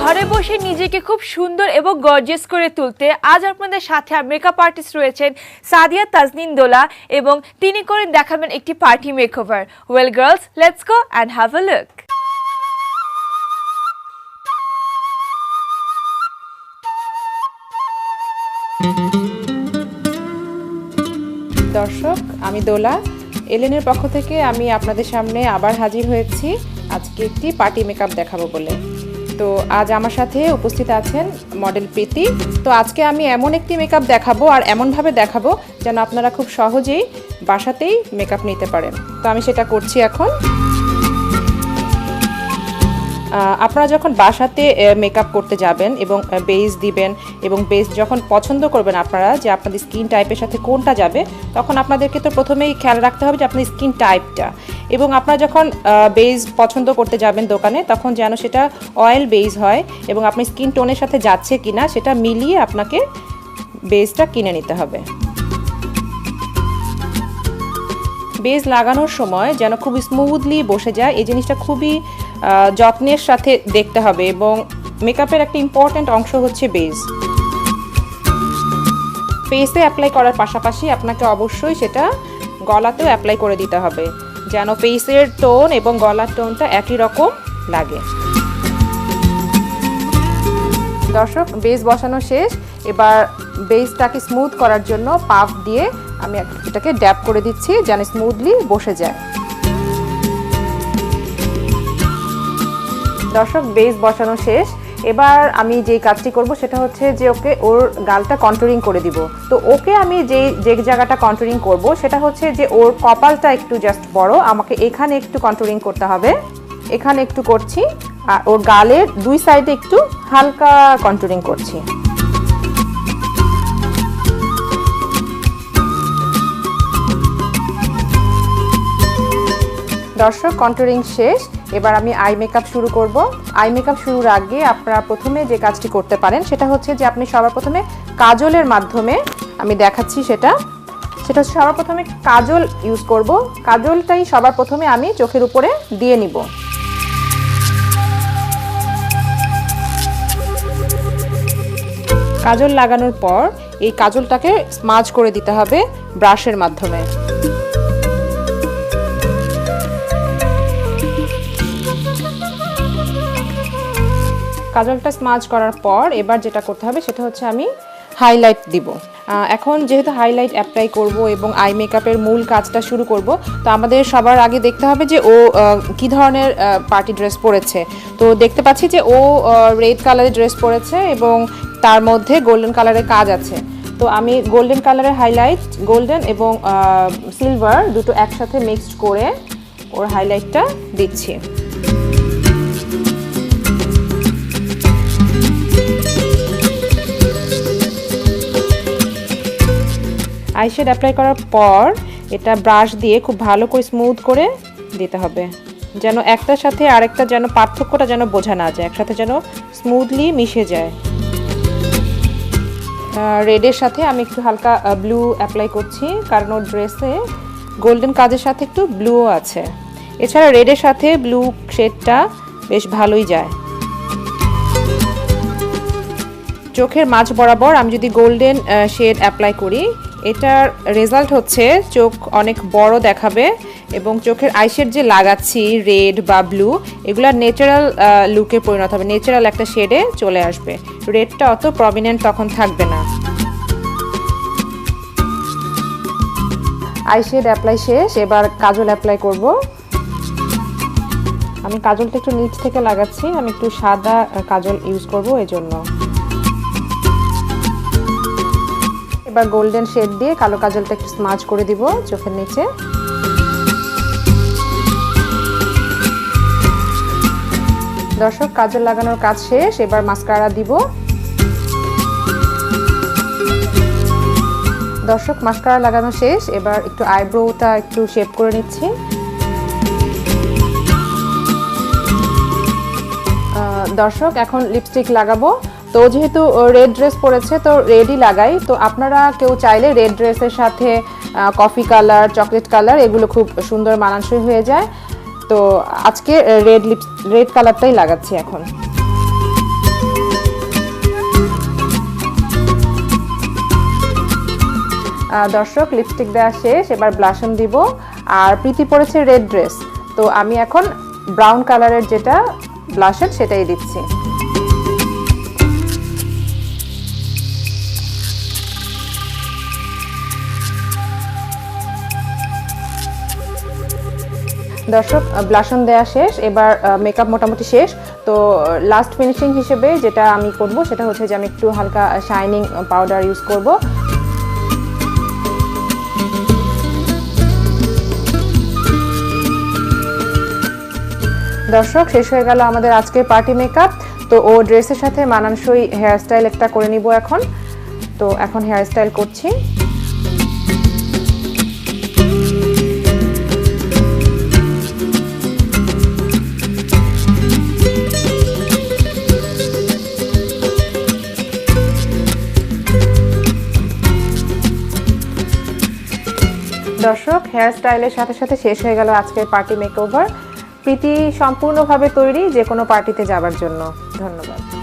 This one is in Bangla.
ঘরে বসে নিজেকে খুব সুন্দর এবং গর্জিয়াস করে তুলতে আজ আপনাদের সাথে মেকআপ আর্টিস্ট রয়েছেন সাদিয়া তাজনিন দোলা এবং তিনি করেন দেখাবেন একটি party makeover. Well girls, let's go and have a look. দর্শক, আমি দোলা এলেনের পক্ষ থেকে আমি আপনাদের সামনে আবার হাজির হয়েছি আজকে একটি পার্টি মেকআপ দেখাবো বলে। তো আজ আমার সাথে উপস্থিত আছেন মডেল প্রীতি। তো আজকে আমি এমন একটি মেকআপ দেখাবো আর এমনভাবে দেখাবো যেন আপনারা খুব সহজেই বাসাতেই মেকআপ নিতে পারেন। তো আমি সেটা করছি এখন। আপনারা যখন বাসাতে মেকআপ করতে যাবেন এবং বেস দিবেন এবং বেস যখন পছন্দ করবেন আপনারা যে আপনাদের স্কিন টাইপের সাথে কোনটা যাবে, তখন আপনাদেরকে তো প্রথমেই খেয়াল রাখতে হবে যে আপনার স্কিন টাইপটা, এবং আপনারা যখন বেস পছন্দ করতে যাবেন দোকানে তখন যেন সেটা অয়েল বেস হয় এবং আপনার স্কিন টোনের সাথে যাচ্ছে কিনা সেটা মিলিয়ে আপনাকে বেসটা কিনে নিতে হবে। বেস লাগানোর সময় যেন খুব স্মুথলি বসে যায়, এই জিনিসটা খুবই যত্নের সাথে দেখতে হবে এবং মেকআপের একটা ইম্পর্ট্যান্ট অংশ হচ্ছে বেস। ফেসে অ্যাপ্লাই করার পাশাপাশি আপনাকে অবশ্যই সেটা গলাতেও অ্যাপ্লাই করে দিতে হবে যেন ফেসের টোন এবং গলার টোনটা একই রকম লাগে। দর্শক, বেস বসানো শেষ। এবার বেসটাকে স্মুথ করার জন্য পাফ দিয়ে আমি এটাকে ড্যাপ করে দিচ্ছি যেন স্মুথলি বসে যায়। দর্শক, বেস বসানো শেষ। এবার আমি যেই কাজটি করব সেটা হচ্ছে যে ওর গালটা কন্টুরিং করে দিব। তো ওকে আমি যে জায়গাটা কন্টুরিং করব সেটা হচ্ছে যে ওর কপালটা একটু জাস্ট বড়, আমাকে এখানে একটু কন্টুরিং করতে হবে। এখানে একটু করছি আর ওর গালের দুই সাইডে একটু হালকা কন্টুরিং করছি। দর্শক, কন্টুরিং শেষ। এবার আমি আই মেকআপ শুরু করব। আই মেকআপ শুরুর আগে আপনারা প্রথমে যে কাজটি করতে পারেন সেটা হচ্ছে যে আপনি সবার প্রথমে কাজলের মাধ্যমে, আমি দেখাচ্ছি সেটা হচ্ছে সবার প্রথমে কাজল ইউজ করব। কাজলটাই সবার প্রথমে আমি চোখের উপরে দিয়ে নিব। কাজল লাগানোর পর এই কাজলটাকে স্মাজ করে দিতে হবে ব্রাশের মাধ্যমে। কাজলটা স্মাজ করার পর এবার যেটা করতে হবে সেটা হচ্ছে আমি হাইলাইট দিব। এখন যেহেতু হাইলাইট অ্যাপ্লাই করব এবং আই মেকআপের মূল কাজটা শুরু করব, তো আমাদের সবার আগে দেখতে হবে যে ও কী ধরনের পার্টি ড্রেস পরেছে। তো দেখতে পাচ্ছি যে ও রেড কালারের ড্রেস পরেছে এবং তার মধ্যে গোল্ডেন কালারের কাজ আছে। তো আমি গোল্ডেন কালারের হাইলাইট, গোল্ডেন এবং সিলভার দুটো একসাথে মিক্সড করে ওর হাইলাইটটা দিচ্ছি। আইশ্যাডো অ্যাপ্লাই করার পর এটা ব্রাশ দিয়ে খুব ভালো করে স্মুথ করে দিতে হবে যেন একটার সাথে আরেকটা যেন পার্থক্যটা যেন বোঝা না যায়, একসাথে যেন স্মুথলি মিশে যায়। রেডের সাথে আমি একটু হালকা ব্লু অ্যাপ্লাই করছি কারণ ওর ড্রেসে গোল্ডেন কাজের সাথে একটু ব্লুও আছে। এছাড়া রেডের সাথে ব্লু শেডটা বেশ ভালোই যায়। চোখের মাঝ বরাবর আমি যদি গোল্ডেন শেড অ্যাপ্লাই করি, এটার রেজাল্ট হচ্ছে চোখ অনেক বড় দেখাবে এবং চোখের আইশেড যে লাগাচ্ছি রেড বা ব্লু, এগুলো ন্যাচারাল লুকে পরিণত হবে, ন্যাচারাল একটা শেডে চলে আসবে। রেডটা অত প্রমিনেন্ট তখন থাকবে না। আইশেড অ্যাপ্লাই শেষ। এবার কাজল অ্যাপ্লাই করব। আমি কাজলটা একটু নিচ থেকে লাগাচ্ছি, আমি একটু সাদা কাজল ইউজ করব এজন্য। এবার গোল্ডেন শেড দিয়ে কালো কাজলটা একটু স্মাজ করে দিব চোখের নিচে। দর্শক, কাজল লাগানোর কাজ শেষ। এবার মাস্কারা দিব। দর্শক, মাস্কারা লাগানো শেষ। এবার একটু আইব্রোটা একটু শেপ করে নিচ্ছি। দর্শক, এখন লিপস্টিক লাগাবো। তো যেহেতু রেড ড্রেস পরেছে তো রেডই লাগাই। তো আপনারা কেউ চাইলে রেড ড্রেসের সাথে কফি কালার, চকলেট কালার এগুলো খুব সুন্দর মানানসই হয়ে যায়। তো আজকে রেড কালারটাই লাগাচ্ছি এখন। দর্শক লিপস্টিক দেওয়া শেষ, এবার ব্লাশন দিব। আর প্রীতি পরেছে রেড ড্রেস, তো আমি এখন ব্রাউন কালারের যেটা ব্লাশন সেটাই দিচ্ছি। দর্শক ব্লাশন দেওয়া শেষ, এবার মেকআপ মোটামুটি শেষ। তো লাস্ট ফিনিশিং হিসেবে যেটা আমি করব সেটা হচ্ছে যে আমি একটু হালকা শাইনিং পাউডার ইউজ করব। দর্শক শেষ হয়ে গেল আমাদের আজকের পার্টি মেকআপ। তো ও ড্রেসের সাথে মানানসই হেয়ার স্টাইল একটা করে নিব এখন। তো এখন হেয়ার স্টাইল করছি। দর্শক হেয়ার স্টাইলের সাথে সাথে শেষ হয়ে গেল আজকের পার্টি মেকওভার। প্রীতি সম্পূর্ণভাবে তৈরি যে কোনো পার্টিতে যাবার জন্য। ধন্যবাদ।